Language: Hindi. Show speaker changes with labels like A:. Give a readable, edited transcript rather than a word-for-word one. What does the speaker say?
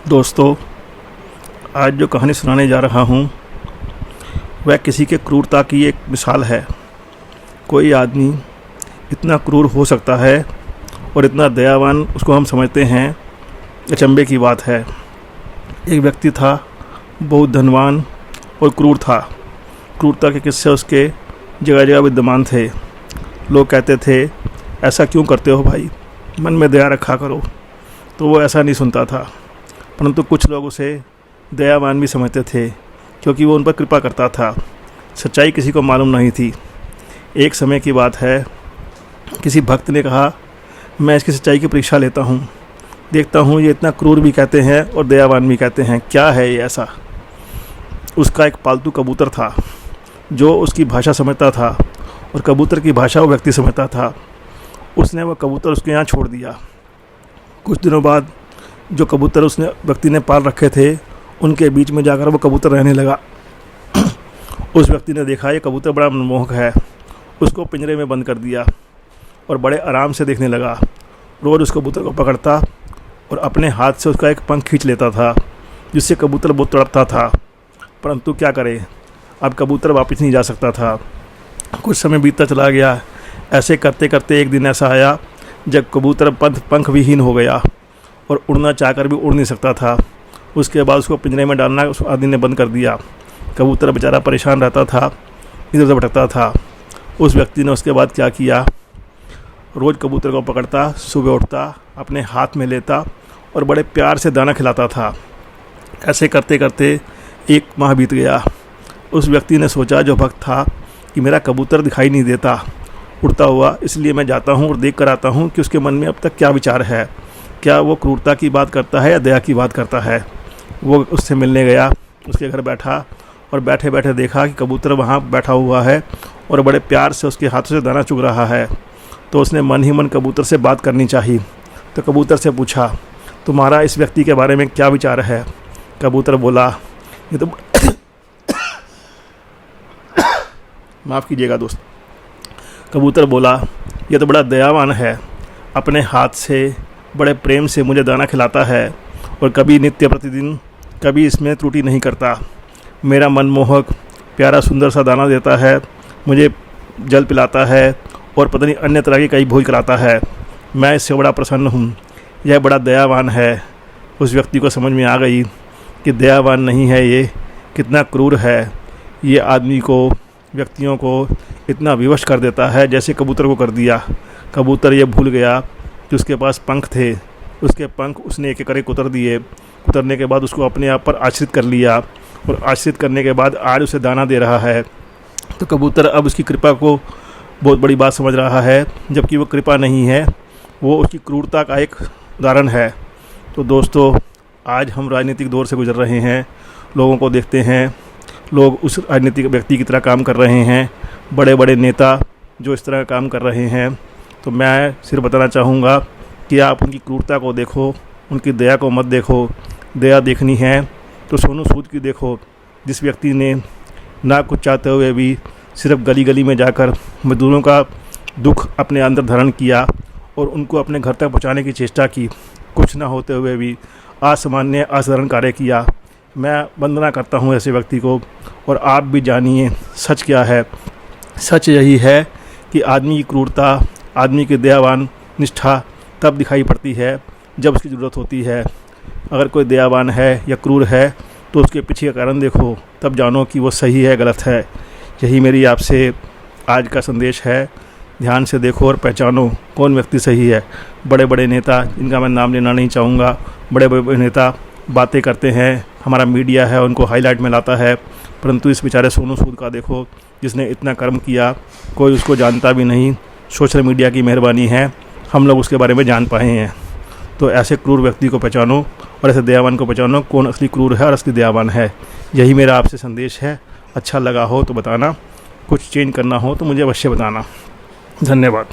A: दोस्तों, आज जो कहानी सुनाने जा रहा हूँ वह किसी के क्रूरता की एक मिसाल है। कोई आदमी इतना क्रूर हो सकता है और इतना दयावान उसको हम समझते हैं, अचंभे की बात है। एक व्यक्ति था, बहुत धनवान और क्रूर था। क्रूरता के किस्से उसके जगह जगह विद्यमान थे। लोग कहते थे, ऐसा क्यों करते हो भाई, मन में दया रखा करो। तो वो ऐसा नहीं सुनता था, परंतु कुछ लोग उसे दयावान भी समझते थे क्योंकि वो उन पर कृपा करता था। सच्चाई किसी को मालूम नहीं थी। एक समय की बात है, किसी भक्त ने कहा, मैं इसकी सच्चाई की परीक्षा लेता हूँ, देखता हूँ ये इतना क्रूर भी कहते हैं और दयावान भी कहते हैं, क्या है ये ऐसा। उसका एक पालतू कबूतर था जो उसकी भाषा समझता था और कबूतर की भाषा वो व्यक्ति समझता था। उसने वो कबूतर उसके यहाँ छोड़ दिया। कुछ दिनों बाद जो कबूतर उसने व्यक्ति ने पाल रखे थे, उनके बीच में जाकर वो कबूतर रहने लगा। उस व्यक्ति ने देखा ये कबूतर बड़ा मनमोहक है, उसको पिंजरे में बंद कर दिया और बड़े आराम से देखने लगा। रोज़ उस कबूतर को पकड़ता और अपने हाथ से उसका एक पंख खींच लेता था, जिससे कबूतर बहुत तड़पता था। परंतु क्या करे, अब कबूतर वापस नहीं जा सकता था। कुछ समय बीतता चला गया। ऐसे करते करते एक दिन ऐसा आया जब कबूतर पंख विहीन हो गया और उड़ना चाहकर भी उड़ नहीं सकता था। उसके बाद उसको पिंजरे में डालना उस आदमी ने बंद कर दिया। कबूतर बेचारा परेशान रहता था, इधर उधर भटकता था। उस व्यक्ति ने उसके बाद क्या किया, रोज़ कबूतर को पकड़ता, सुबह उठता, अपने हाथ में लेता और बड़े प्यार से दाना खिलाता था। ऐसे करते करते 1 माह बीत गया। उस व्यक्ति ने सोचा, जो भक्त था, कि मेरा कबूतर दिखाई नहीं देता उड़ता हुआ, इसलिए मैं जाता हूँ और देख कर आता हूँ कि उसके मन में अब तक क्या विचार है, क्या वो क्रूरता की बात करता है या दया की बात करता है। वो उससे मिलने गया, उसके घर बैठा और बैठे बैठे देखा कि कबूतर वहाँ बैठा हुआ है और बड़े प्यार से उसके हाथों से दाना चुग रहा है। तो उसने मन ही मन कबूतर से बात करनी चाहिए। तो कबूतर से पूछा, तुम्हारा इस व्यक्ति के बारे में क्या विचार है। कबूतर बोला, ये तो माफ़ कीजिएगा दोस्त। कबूतर बोला, ये तो बड़ा दयावान है, अपने हाथ से बड़े प्रेम से मुझे दाना खिलाता है और कभी नित्य प्रतिदिन कभी इसमें त्रुटि नहीं करता। मेरा मनमोहक प्यारा सुंदर सा दाना देता है, मुझे जल पिलाता है और पता नहीं अन्य तरह की कई भोज कराता है। मैं इससे बड़ा प्रसन्न हूँ, यह बड़ा दयावान है। उस व्यक्ति को समझ में आ गई कि दयावान नहीं है, ये कितना क्रूर है। ये आदमी को, व्यक्तियों को इतना विवश कर देता है जैसे कबूतर को कर दिया। कबूतर ये भूल गया कि उसके पास पंख थे। उसके पंख उसने एक एक करके कुतर दिए। कुतरने के बाद उसको अपने आप पर आश्रित कर लिया और आश्रित करने के बाद आज उसे दाना दे रहा है। तो कबूतर अब उसकी कृपा को बहुत बड़ी बात समझ रहा है, जबकि वो कृपा नहीं है, वो उसकी क्रूरता का एक उदाहरण है। तो दोस्तों, आज हम राजनीतिक दौर से गुजर रहे हैं। लोगों को देखते हैं, लोग उस राजनीतिक व्यक्ति की तरह काम कर रहे हैं, बड़े बड़े नेता जो इस तरह काम कर रहे हैं। तो मैं सिर्फ बताना चाहूँगा कि आप उनकी क्रूरता को देखो, उनकी दया को मत देखो। दया देखनी है तो सोनू सूद की देखो, जिस व्यक्ति ने ना कुछ चाहते हुए भी सिर्फ गली गली में जाकर मजदूरों का दुख अपने अंदर धारण किया और उनको अपने घर तक पहुँचाने की चेष्टा की। कुछ ना होते हुए भी असामान्य असाधारण कार्य किया। मैं वंदना करता हूँ ऐसे व्यक्ति को। और आप भी जानिए सच क्या है। सच यही है कि आदमी की क्रूरता, आदमी की दयावान निष्ठा तब दिखाई पड़ती है जब उसकी ज़रूरत होती है। अगर कोई दयावान है या क्रूर है तो उसके पीछे का कारण देखो, तब जानो कि वो सही है गलत है। यही मेरी आपसे आज का संदेश है। ध्यान से देखो और पहचानो कौन व्यक्ति सही है। बड़े बड़े नेता, जिनका मैं नाम लेना नहीं चाहूँगा, बड़े बड़े नेता बातें करते हैं, हमारा मीडिया है उनको हाईलाइट में लाता है, परंतु इस बेचारे सोनू सूद का देखो, जिसने इतना कर्म किया, कोई उसको जानता भी नहीं। सोशल मीडिया की मेहरबानी है, हम लोग उसके बारे में जान पाए हैं। तो ऐसे क्रूर व्यक्ति को पहचानो और ऐसे दयावान को पहचानो, कौन असली क्रूर है और असली दयावान है। यही मेरा आपसे संदेश है। अच्छा लगा हो तो बताना, कुछ चेंज करना हो तो मुझे अवश्य बताना। धन्यवाद।